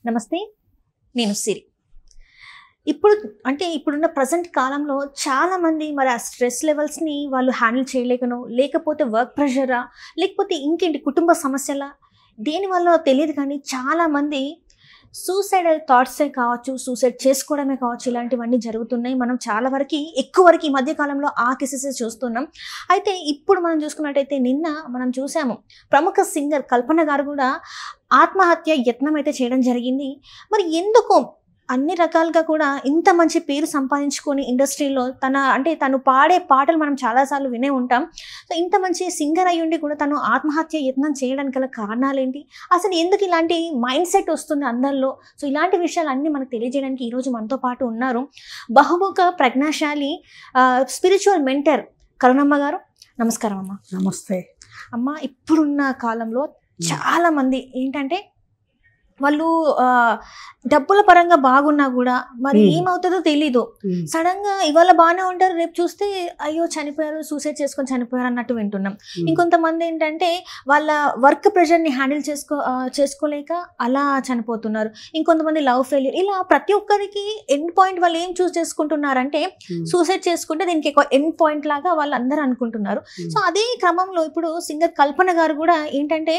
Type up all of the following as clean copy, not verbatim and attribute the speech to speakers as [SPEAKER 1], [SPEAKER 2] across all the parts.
[SPEAKER 1] నమస్తే, నేను సిరి. ఇప్పుడు అంటే ఇప్పుడున్న ప్రజెంట్ కాలంలో చాలామంది మరి ఆ స్ట్రెస్ లెవెల్స్ని వాళ్ళు హ్యాండిల్ చేయలేకనో, లేకపోతే వర్క్ ప్రెషరా, లేకపోతే ఇంకేంటి కుటుంబ సమస్యల దేనివల్ల తెలియదు, కానీ చాలామంది సూసైడల్ థాట్సే కావచ్చు, సూసైడ్ చేసుకోవడమే కావచ్చు, ఇలాంటివన్నీ జరుగుతున్నాయి. మనం చాలా వరకు ఎక్కువ వరకు ఈ మధ్యకాలంలో ఆ కేసెస్ చూస్తున్నాం. అయితే ఇప్పుడు మనం చూసుకున్నట్టయితే నిన్న మనం చూసాము, ప్రముఖ సింగర్ కల్పన గారు కూడా ఆత్మహత్య యత్నం అయితే చేయడం జరిగింది. మరి ఎందుకు అన్ని రకాలుగా కూడా ఇంత మంచి పేరు సంపాదించుకొని ఇండస్ట్రీలో తను పాడే పాటలు మనం చాలాసార్లు వినే ఉంటాం. సో ఇంత మంచి సింగర్ అయ్యుండి కూడా తను ఆత్మహత్య యత్నం చేయడానికి గల కారణాలు ఏంటి, అసలు ఎందుకు ఇలాంటి మైండ్ సెట్ వస్తుంది అందరిలో? సో ఇలాంటి విషయాలు అన్నీ మనకు తెలియజేయడానికి ఈరోజు మనతో పాటు ఉన్నారు బహుముఖ ప్రజ్ఞాశాలి స్పిరిచువల్ మెంటర్ కరుణమ్మ గారు. నమస్కారం అమ్మ.
[SPEAKER 2] నమస్తే
[SPEAKER 1] అమ్మ. ఇప్పుడున్న కాలంలో చాలామంది ఏంటంటే వాళ్ళు డబ్బుల పరంగా బాగున్నా కూడా మరి ఏమవుతుందో తెలీదు. సడన్గా ఇవాళ బాగానే ఉంటారు, రేపు చూస్తే అయ్యో చనిపోయారు, సూసైడ్ చేసుకొని చనిపోయారు అన్నట్టు వింటున్నాం. ఇంకొంతమంది ఏంటంటే వాళ్ళ వర్క్ ప్రెషర్ని హ్యాండిల్ చేసుకోలేక అలా చనిపోతున్నారు. ఇంకొంతమంది లవ్ ఫెయిల్యూర్. ఇలా ప్రతి ఒక్కరికి ఎండ్ పాయింట్ వాళ్ళు ఏం చూస్ చేసుకుంటున్నారంటే సూసైడ్ చేసుకుంటే దీనికి ఎక్కువ ఎండ్ పాయింట్ లాగా వాళ్ళు అందరూ అనుకుంటున్నారు. సో అదే క్రమంలో ఇప్పుడు సింగర్ కల్పన గారు కూడా ఏంటంటే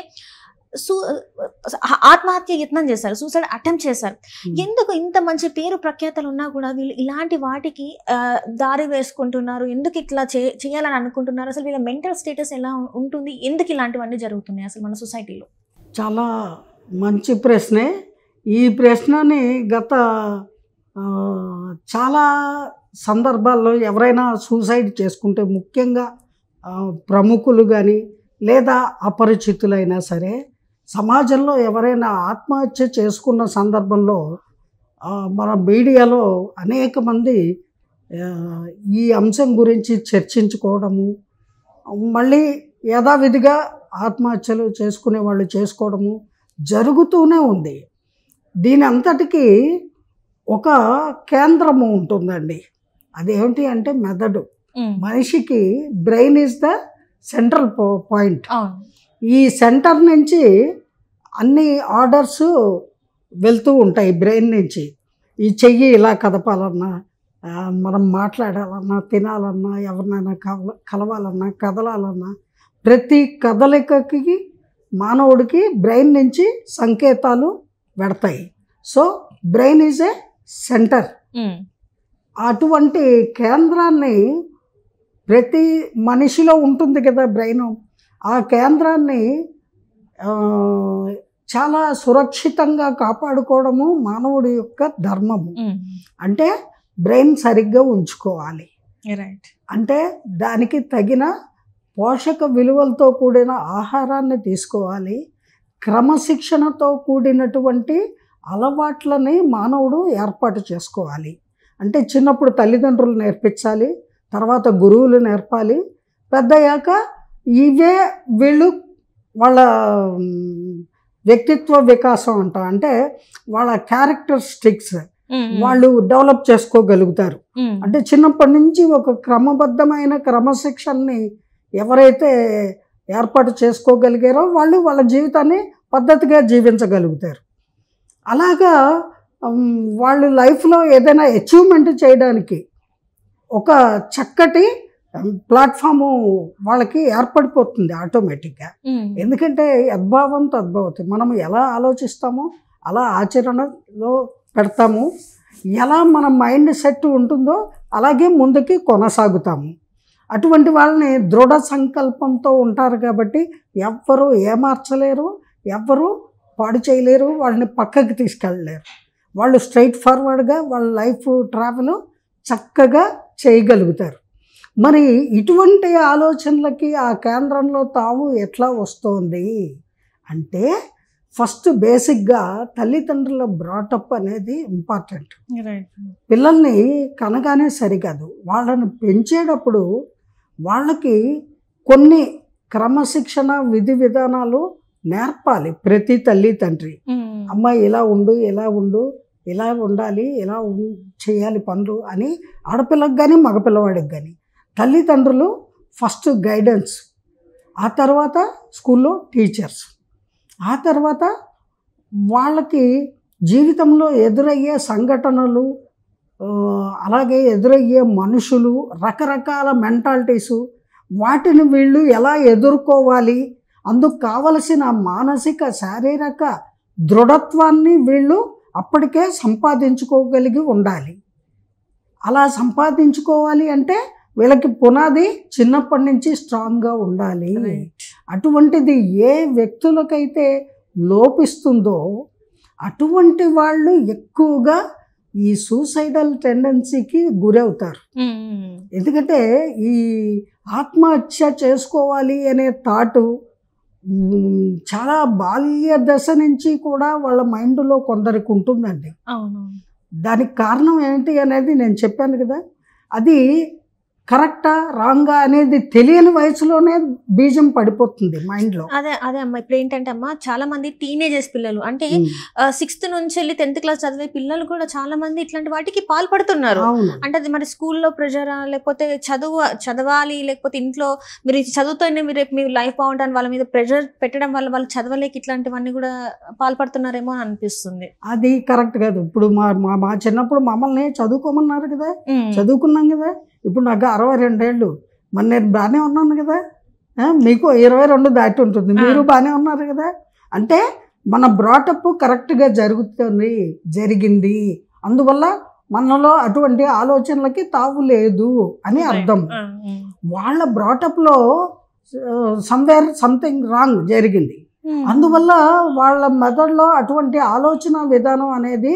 [SPEAKER 1] ఆత్మహత్య యత్నం చేశారు, సూసైడ్ అటెంప్ట్ చేశారు. ఎందుకు ఇంత మంచి పేరు ప్రఖ్యాతలు ఉన్నా కూడా వీళ్ళు ఇలాంటి వాటికి దారి వేసుకుంటున్నారు? ఎందుకు ఇట్లా చేయాలని అనుకుంటున్నారు? అసలు వీళ్ళ మెంటల్ స్టేటస్ ఎలా ఉంటుంది? ఎందుకు ఇలాంటివన్నీ జరుగుతున్నాయి అసలు మన సొసైటీలో?
[SPEAKER 2] చాలా మంచి ప్రశ్నే. ఈ ప్రశ్నని గత చాలా సందర్భాల్లో ఎవరైనా సూసైడ్ చేసుకుంటే, ముఖ్యంగా ప్రముఖులు కానీ లేదా అపరిచితులైనా సరే, సమాజంలో ఎవరైనా ఆత్మహత్య చేసుకున్న సందర్భంలో మన మీడియాలో అనేక మంది ఈ అంశం గురించి చర్చించుకోవడము, మళ్ళీ యథావిధిగా ఆత్మహత్యలు చేసుకునే వాళ్ళు చేసుకోవడము జరుగుతూనే ఉంది. దీని అంతటికీ ఒక కేంద్రము ఉంటుందండి. అదేమిటి అంటే మెదడు. మనిషికి brain is the central point. ఈ సెంటర్ నుంచి అన్ని ఆర్డర్స్ వెళ్తూ ఉంటాయి బ్రెయిన్ నుంచి. ఈ చెయ్యి ఇలా కదపాలన్నా, మనం మాట్లాడాలన్నా, తినాలన్నా, ఎవరినైనా కలవాలన్నా, కదలాలన్నా, ప్రతి కదలికకి మానవుడికి బ్రెయిన్ నుంచి సంకేతాలు పెడతాయి. So brain is a centre. అటువంటి కేంద్రాన్ని ప్రతి మనిషిలో ఉంటుంది కదా బ్రెయిన్. ఆ కేంద్రాన్ని చాలా సురక్షితంగా కాపాడుకోవడము మానవుడి యొక్క ధర్మము. అంటే బ్రెయిన్ సరిగ్గా ఉంచుకోవాలి. అంటే దానికి తగిన పోషక విలువలతో కూడిన ఆహారాన్ని తీసుకోవాలి. క్రమశిక్షణతో కూడినటువంటి అలవాట్లని మానవుడు ఏర్పాటు చేసుకోవాలి. అంటే చిన్నప్పుడు తల్లిదండ్రులు నేర్పించాలి, తర్వాత గురువులు నేర్పాలి, పెద్దయ్యాక ఇవే వీళ్ళు వాళ్ళ వ్యక్తిత్వ వికాసం అంటాం. అంటే వాళ్ళ క్యారెక్టరిస్టిక్స్ వాళ్ళు డెవలప్ చేసుకోగలుగుతారు. అంటే చిన్నప్పటి నుంచి ఒక క్రమబద్ధమైన క్రమశిక్షణని ఎవరైతే ఏర్పాటు చేసుకోగలిగారో వాళ్ళు వాళ్ళ జీవితాన్ని పద్ధతిగా జీవించగలుగుతారు. అలాగా వాళ్ళు లైఫ్లో ఏదైనా అచీవ్మెంట్ చేయడానికి ఒక చక్కటి ప్లాట్ఫాము వాళ్ళకి ఏర్పడిపోతుంది ఆటోమేటిక్గా. ఎందుకంటే యద్భావం తద్భవతి. మనం ఎలా ఆలోచిస్తామో అలా ఆచరణలో పెడతాము. ఎలా మన మైండ్ సెట్ ఉంటుందో అలాగే ముందుకి కొనసాగుతాము. అటువంటి వాళ్ళని దృఢ సంకల్పంతో ఉంటారు కాబట్టి ఎవ్వరూ ఏమార్చలేరు, ఎవ్వరూ పాడు చేయలేరు, వాళ్ళని పక్కకి తీసుకెళ్ళలేరు. వాళ్ళు స్ట్రైట్ ఫార్వర్డ్గా వాళ్ళ లైఫ్ ట్రావెల్ చక్కగా చేయగలుగుతారు. మరి ఇటువంటి ఆలోచనలకి ఆ కేంద్రంలో తావు ఎట్లా వస్తుంది అంటే, ఫస్ట్ బేసిక్గా తల్లిదండ్రుల బ్రాటప్ అనేది ఇంపార్టెంట్. పిల్లల్ని కనగానే సరికాదు, వాళ్ళని పెంచేటప్పుడు వాళ్ళకి కొన్ని క్రమశిక్షణ విధి విధానాలు నేర్పాలి ప్రతి తల్లి తండ్రి. అమ్మ ఇలా ఉండు, ఇలా ఉండు, ఇలా ఉండాలి, ఇలా చేయాలి పనులు అని ఆడపిల్లకి కానీ మగపిల్లవాడికి కానీ తల్లిదండ్రులు ఫస్ట్ గైడెన్స్, ఆ తర్వాత స్కూల్లో టీచర్స్, ఆ తర్వాత వాళ్ళకి జీవితంలో ఎదురయ్యే సంఘటనలు, అలాగే ఎదురయ్యే మనుషులు, రకరకాల మెంటాలిటీసు, వాటిని వీళ్ళు ఎలా ఎదుర్కోవాలి, అందుకు కావలసిన మానసిక శారీరక దృఢత్వాన్ని వీళ్ళు అప్పటికే సంపాదించుకోగలిగి ఉండాలి. అలా సంపాదించుకోవాలి అంటే వీళ్ళకి పునాది చిన్నప్పటి నుంచి స్ట్రాంగ్గా ఉండాలి. అటువంటిది ఏ వ్యక్తులకైతే లోపిస్తుందో అటువంటి వాళ్ళు ఎక్కువగా ఈ సూసైడల్ టెండెన్సీకి గురవుతారు. ఎందుకంటే ఈ ఆత్మహత్య చేసుకోవాలి అనే థాటు చాలా బాల్య దశ నుంచి కూడా వాళ్ళ మైండ్లో కొందరికి ఉంటుందండి. దానికి కారణం ఏంటి అనేది నేను చెప్పాను కదా, అది కరెక్టా రాంగా అనేది తెలియని వయసులోనే బీజం పడిపోతుంది మైండ్లో.
[SPEAKER 1] అదే అమ్మ, ఇప్పుడు ఏంటంటే అమ్మ, చాలా మంది టీనేజర్స్ పిల్లలు, అంటే 6th నుంచి వెళ్ళి 10th క్లాస్ చదివే పిల్లలు కూడా చాలా మంది ఇట్లాంటి వాటికి పాల్పడుతున్నారు. అంటే అది మరి స్కూల్లో ప్రెషరా, లేకపోతే చదవాలి, లేకపోతే ఇంట్లో మీరు చదువుతూనే మీరు రేపు మీ లైఫ్ బాగుంటాను వాళ్ళ మీద ప్రెషర్ పెట్టడం వల్ల వాళ్ళు చదవలేక ఇట్లాంటివన్నీ కూడా పాల్పడుతున్నారేమో అని అనిపిస్తుంది.
[SPEAKER 2] అది కరెక్ట్ కాదు. ఇప్పుడు మా చిన్నప్పుడు మమ్మల్ని చదువుకోమన్నారు కదా, చదువుకున్నాం కదా. ఇప్పుడు నాకు 62 ఏళ్ళు, మరి నేను బాగానే ఉన్నాను కదా, మీకు 22 దాటి ఉంటుంది, మీరు బాగానే ఉన్నారు కదా. అంటే మన బ్రాటప్ కరెక్ట్గా జరిగింది, అందువల్ల మనలో అటువంటి ఆలోచనలకి తావు లేదు అని అర్థం. వాళ్ళ బ్రాటప్లో సమ్వేర్ సంథింగ్ రాంగ్ జరిగింది, అందువల్ల వాళ్ళ మెదడులో అటువంటి ఆలోచన విధానం అనేది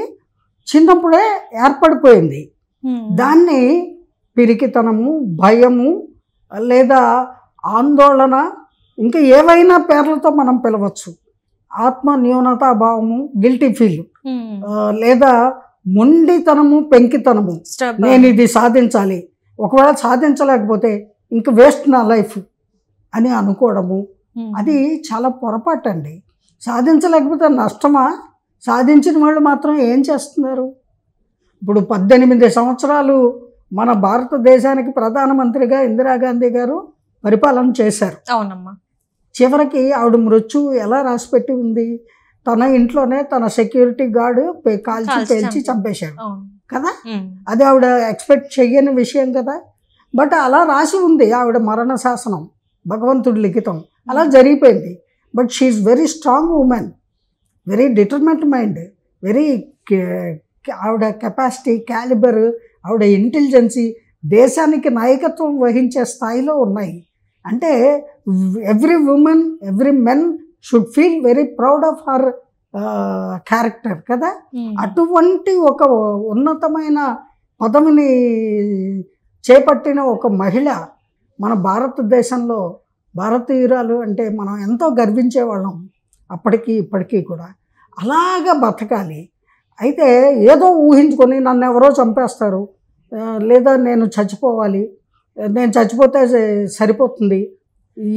[SPEAKER 2] చిన్నప్పుడే ఏర్పడిపోయింది. దాన్ని పిరికితనము, భయము, లేదా ఆందోళన, ఇంకా ఏవైనా పేర్లతో మనం పిలవచ్చు. ఆత్మ న్యూనతాభావము, గిల్టీ ఫీల్, లేదా మొండితనము, పెంకితనము, నేను ఇది సాధించాలి, ఒకవేళ సాధించలేకపోతే ఇంక వేస్ట్ నా లైఫ్ అని అనుకోవడము. అది చాలా పొరపాటు అండి. సాధించలేకపోతే నష్టమా? సాధించిన వాళ్ళు మాత్రం ఏం చేస్తున్నారు? ఇప్పుడు 18 సంవత్సరాలు మన భారతదేశానికి ప్రధానమంత్రిగా ఇందిరాగాంధీ గారు పరిపాలన చేశారు.
[SPEAKER 1] అవునమ్మా.
[SPEAKER 2] చివరికి ఆవిడ మృత్యువు ఎలా రాసిపెట్టి ఉంది? తన ఇంట్లోనే తన సెక్యూరిటీ గార్డు కాల్చి పేల్చి చంపేశాడు కదా. అది ఆవిడ ఎక్స్పెక్ట్ చెయ్యని విషయం కదా. బట్ అలా రాసి ఉంది ఆవిడ మరణ శాసనం, భగవంతుడి లిఖితం, అలా జరిగిపోయింది. But she's very strong woman, very determined mind, very ఆవిడ కెపాసిటీ, క్యాలిబర్, ఆవిడ ఇంటెలిజెన్సీ దేశానికి నాయకత్వం వహించే స్థాయిలో ఉన్నాయి. అంటే every woman, every men should feel very proud of her character కదా. అటువంటి ఒక ఉన్నతమైన పదవిని చేపట్టిన ఒక మహిళ మన భారతదేశంలో, భారతీయురాలు అంటే మనం ఎంతో గర్వించేవాళ్ళం అప్పటికి ఇప్పటికీ కూడా. అలాగా బతకాలి. అయితే ఏదో ఊహించుకొని నన్ను ఎవరో చంపేస్తారు, లేదా నేను చచ్చిపోవాలి, నేను చచ్చిపోతే సరిపోతుంది,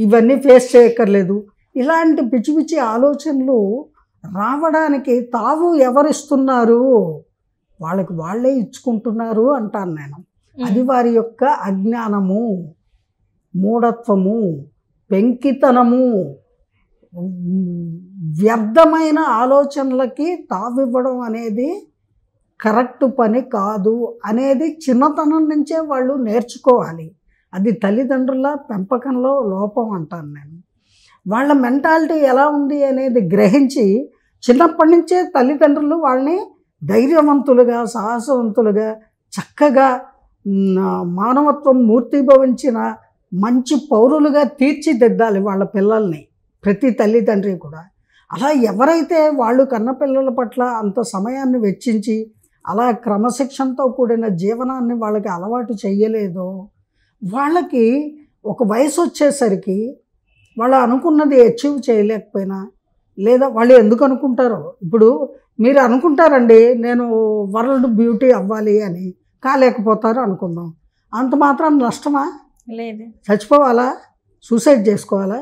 [SPEAKER 2] ఇవన్నీ ఫేస్ చేయక్కర్లేదు, ఇలాంటి పిచ్చి పిచ్చి ఆలోచనలు రావడానికి తావు ఎవరిస్తున్నారు? వాళ్ళకి వాళ్ళే ఇచ్చుకుంటున్నారు అంటాను నేను. అది వారి యొక్క అజ్ఞానము, మూఢత్వము, పెంకితనము, వ్యర్థమైన ఆలోచనలకి తావివ్వడం అనేది కరెక్ట్ పని కాదు అనేది చిన్నతనం నుంచే వాళ్ళు నేర్చుకోవాలి. అది తల్లిదండ్రుల పెంపకంలో లోపం అంటాను నేను. వాళ్ళ మెంటాలిటీ ఎలా ఉంది అనేది గ్రహించి చిన్నప్పటి నుంచే తల్లిదండ్రులు వాళ్ళని ధైర్యవంతులుగా, సాహసవంతులుగా, చక్కగా మానవత్వం మూర్తిభవించిన మంచి పౌరులుగా తీర్చిదిద్దాలి వాళ్ళ పిల్లల్ని, ప్రతి తల్లిదండ్రి కూడా. అలా ఎవరైతే వాళ్ళు కన్నపిల్లల పట్ల అంత సమయాన్ని వెచ్చించి అలా క్రమశిక్షణతో కూడిన జీవనాన్ని వాళ్ళకి అలవాటు చేయలేదో, వాళ్ళకి ఒక వయసు వచ్చేసరికి వాళ్ళు అనుకున్నది అచీవ్ చేయలేకపోయినా, లేదా వాళ్ళు ఎందుకు అనుకుంటారో, ఇప్పుడు మీరు అనుకుంటారండి నేను వరల్డ్ బ్యూటీ అవ్వాలి అని, కాలేకపోతారు అనుకుందాం, అంత మాత్రం నష్టమా?
[SPEAKER 1] లేదు.
[SPEAKER 2] చచ్చిపోవాలా? సూసైడ్ చేసుకోవాలా?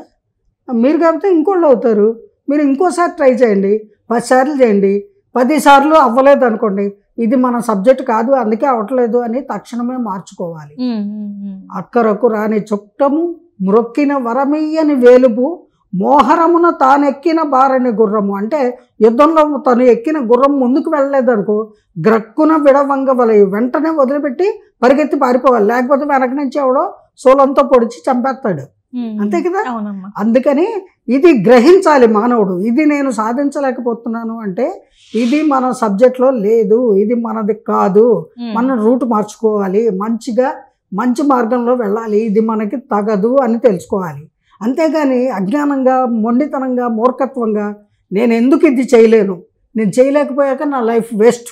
[SPEAKER 2] మీరు కాకపోతే ఇంకోళ్ళు అవుతారు. మీరు ఇంకోసారి ట్రై చేయండి, 10 సార్లు చేయండి, 10 సార్లు అవ్వలేదు అనుకోండి, ఇది మన సబ్జెక్ట్ కాదు అందుకే అవ్వట్లేదు అని తక్షణమే మార్చుకోవాలి. అక్కరకు రాని చుట్టము, మ్రొక్కిన వరమయ్యని వేలుపు, మోహరమున తానెక్కిన బారని గుర్రము అంటే యుద్ధంలో తను ఎక్కిన గుర్రం ముందుకు వెళ్ళలేదనుకో గ్రక్కున విడవంగవలయి వెంటనే వదిలిపెట్టి పరిగెత్తి పారిపోవాలి, లేకపోతే వెనక నుంచి ఎవడో సోలంతో పొడిచి చంపేస్తాడు. అంతే కదా. అందుకని ఇది గ్రహించాలి మానవుడు. ఇది నేను సాధించలేకపోతున్నాను అంటే ఇది మన సబ్జెక్ట్లో లేదు, ఇది మనది కాదు, మనం రూట్ మార్చుకోవాలి, మంచి మార్గంలో వెళ్ళాలి, ఇది మనకి తగదు అని తెలుసుకోవాలి. అంతేగాని అజ్ఞానంగా, మొండితనంగా, మూర్ఖత్వంగా నేను ఎందుకు ఇది చేయలేను, నేను చేయలేకపోయాక నా లైఫ్ వేస్ట్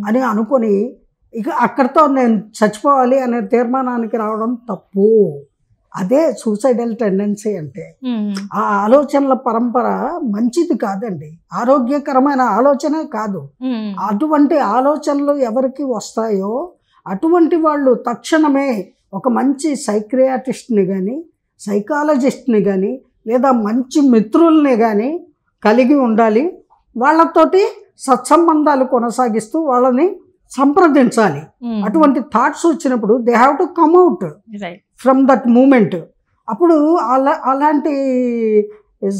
[SPEAKER 2] అని అనుకొని ఇక అక్కడితో నేను చచ్చిపోవాలి అనే తీర్మానానికి రావడం తప్పు. అదే సూసైడల్ టెండెన్సీ అంటే. ఆ ఆలోచనల పరంపర మంచిది కాదండి, ఆరోగ్యకరమైన ఆలోచనే కాదు. అటువంటి ఆలోచనలు ఎవరికి వస్తాయో అటువంటి వాళ్ళు తక్షణమే ఒక మంచి సైక్రియాటిస్ట్ని కానీ, సైకాలజిస్ట్ని కానీ, లేదా మంచి మిత్రుల్ని కానీ కలిగి ఉండాలి. వాళ్ళతోటి సత్సంబంధాలు కొనసాగిస్తూ వాళ్ళని సంప్రదించాలి. అటువంటి థాట్స్ వచ్చినప్పుడు they have to come out from that moment. అప్పుడు అలాంటి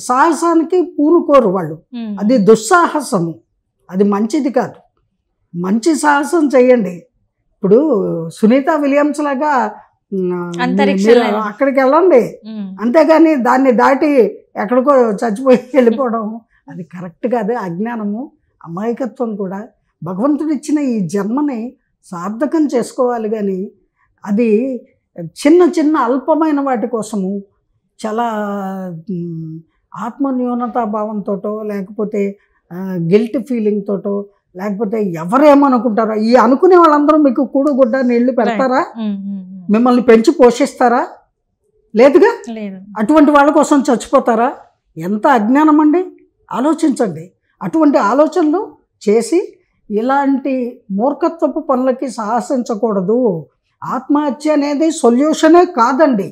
[SPEAKER 2] సాహసానికి పూనుకోరు వాళ్ళు. అది దుస్సాహసము, అది మంచిది కాదు. మంచి సాహసం చేయండి. ఇప్పుడు సునీత విలియమ్స్ లాగా అక్కడికి వెళ్ళండి, అంతేగాని దాన్ని దాటి ఎక్కడికో చచ్చిపోయి వెళ్ళిపోవడం అది కరెక్ట్ కాదు. అజ్ఞానము, అమాయకత్వం కూడా. భగవంతుడు ఇచ్చిన ఈ జన్మని సార్థకం చేసుకోవాలి, కానీ అది చిన్న అల్పమైన వాటి కోసము చాలా ఆత్మన్యూనతాభావంతోటో లేకపోతే గిల్ట్ ఫీలింగ్ తోటో లేకపోతే ఎవరేమనుకుంటారో, ఈ అనుకునే వాళ్ళందరూ మీకు కూడుగుడ్డ నీళ్లు పెడతారా, మిమ్మల్ని పెంచి పోషిస్తారా? లేదుగా. అటువంటి వాళ్ళ కోసం చచ్చిపోతారా? ఎంత అజ్ఞానం అండి. ఆలోచించండి. అటువంటి ఆలోచనలు చేసి ఇలాంటి మూర్ఖత్వపు పనులకి సాహసించకూడదు. ఆత్మహత్య అనేది సొల్యూషనే కాదండి.